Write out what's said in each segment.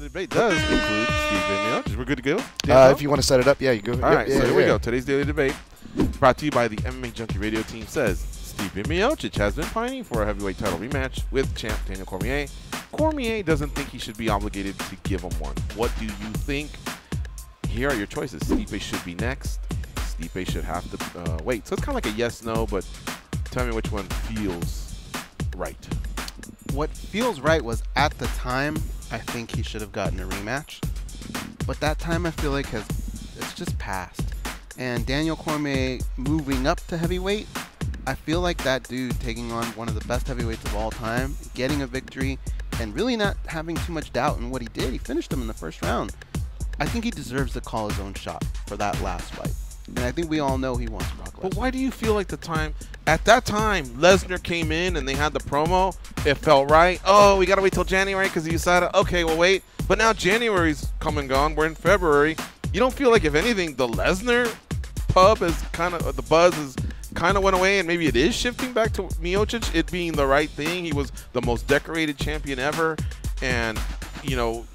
the debate does include Stipe Miocic. We're good to go? If you want to set it up, yeah, you go. All right, so here we go. Today's daily debate, brought to you by the MMA Junkie radio team, says Stipe Miocic has been pining for a heavyweight title rematch with champ Daniel Cormier. Cormier doesn't think he should be obligated to give him one. What do you think? Here are your choices. Stipe should be next. Stipe should have to wait. So it's kind of like a yes/no, but tell me which one feels right. What feels right was, at the time, I think he should have gotten a rematch. But that time, I feel like it's just passed. And Daniel Cormier moving up to heavyweight, I feel like that dude taking on one of the best heavyweights of all time, getting a victory, and really not having too much doubt in what he did. He finished him in the first round. I think he deserves to call his own shot for that last fight. And I think we all know he wants Brock Lesnar. But why do you feel like at that time, Lesnar came in and they had the promo, it felt right. Oh, we got to wait till January because you decided, okay, well, wait. But now January's come and gone. We're in February. You don't feel like, if anything, the Lesnar pub is kind of, the buzz is kind of went away, and maybe it is shifting back to Miocic, it being the right thing. He was the most decorated champion ever, and, you know,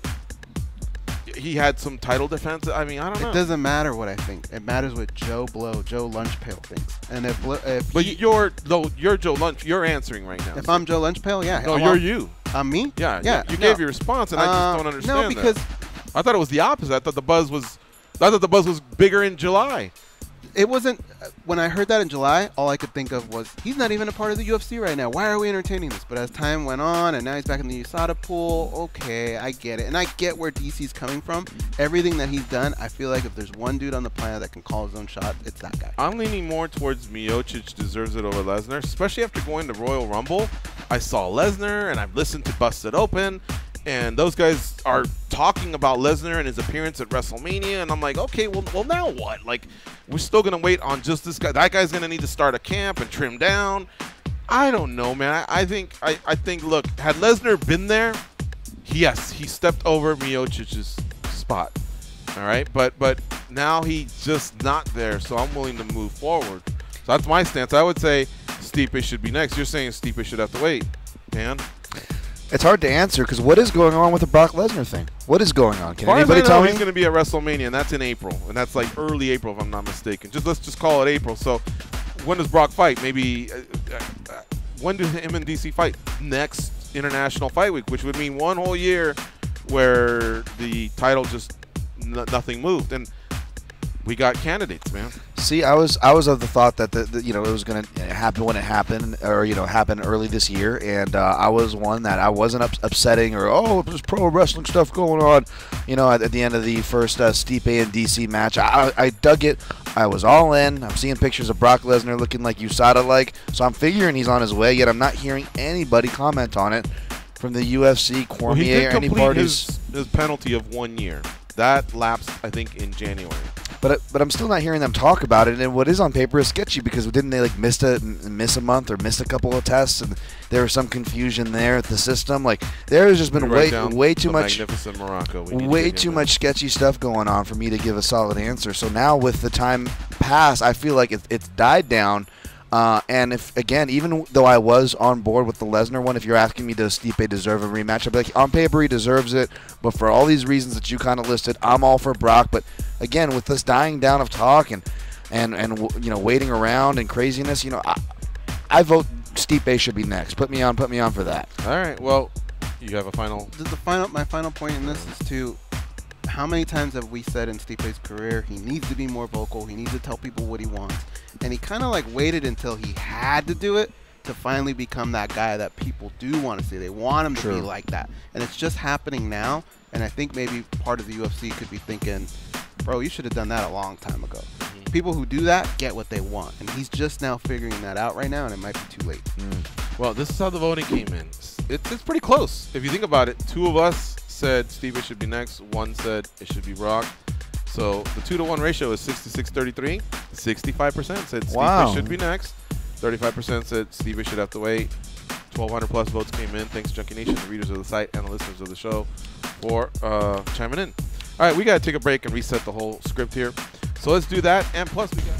he had some title defense. I mean, I don't know. It doesn't matter what I think. It matters what Joe Lunchpail thinks. And but you're Joe Lunch. You're answering right now. If I'm Joe Lunchpail, yeah. No, you're you. I'm me. Yeah. You gave your response, and I just don't understand. No, because I thought it was the opposite. I thought the buzz was bigger in July. It wasn't. When I heard that in July, all I could think of was, he's not even a part of the UFC right now. Why are we entertaining this? But as time went on, and now he's back in the USADA pool, okay, I get it. And I get where DC's coming from. Everything that he's done, I feel like if there's one dude on the planet that can call his own shot, it's that guy. I'm leaning more towards Miocic deserves it over Lesnar, especially after going to Royal Rumble. I saw Lesnar, and I've listened to Busted Open, and those guys are talking about Lesnar and his appearance at WrestleMania, and I'm like, okay, well now what? Like, we're still going to wait on just this guy. That guy's going to need to start a camp and trim down. I don't know, man. I think, look, had Lesnar been there, yes, he stepped over Miocic's spot. All right? But now he's just not there, so I'm willing to move forward. So that's my stance. I would say Stipe should be next. You're saying Stipe should have to wait, Dan? It's hard to answer because what is going on with the Brock Lesnar thing? What is going on? Can anybody tell me? He's going to be at WrestleMania, and that's in April, and that's like early April, if I'm not mistaken. Let's just call it April. So, when does Brock fight? Maybe when do him and DC fight? Next International Fight Week, which would mean one whole year where the title just nothing moved, and we got candidates, man. See, I was of the thought that it was going to happen when it happened, or happen early this year, and I was one that I wasn't upsetting or there's pro wrestling stuff going on, at the end of the first Stipe and DC match. I dug it. I was all in. I'm seeing pictures of Brock Lesnar looking like USADA so I'm figuring he's on his way. Yet I'm not hearing anybody comment on it from the UFC, Cormier, or any parties. His penalty of 1 year that lapsed, I think, in January. But I'm still not hearing them talk about it, and what is on paper is sketchy because didn't they miss a month or miss a couple of tests, and there was some confusion there at the system. There has just been way too much magnificent Morocco. Way too much sketchy stuff going on for me to give a solid answer. So now with the time past, I feel like it's died down. And even though I was on board with the Lesnar one, if you're asking me, does Stipe deserve a rematch, I'd be like, on paper he deserves it, but for all these reasons that you kind of listed, I'm all for Brock. But again, with this dying down of talk and waiting around and craziness, I vote Stipe should be next. Put me on for that. All right. Well, you have a final. My final point in this is to, how many times have we said in Stipe's career he needs to be more vocal, he needs to tell people what he wants, and he kind of waited until he had to do it to finally become that guy that people do want to see. They want him to be like that, and it's just happening now. And I think maybe part of the UFC could be thinking, bro, you should have done that a long time ago. People who do that get what they want, and he's just now figuring that out right now, and it might be too late. Well, this is how the voting came in. It's pretty close. If you think about it, 2 of us said Stipe should be next. 1 said it should be Brock. So the 2-to-1 ratio is 66-33. 65% said Stipe should be next. 35% said Stipe should have to wait. 1,200 plus votes came in. Thanks, Junkie Nation, the readers of the site and the listeners of the show, for chiming in. All right, we got to take a break and reset the whole script here. So let's do that. And plus, we got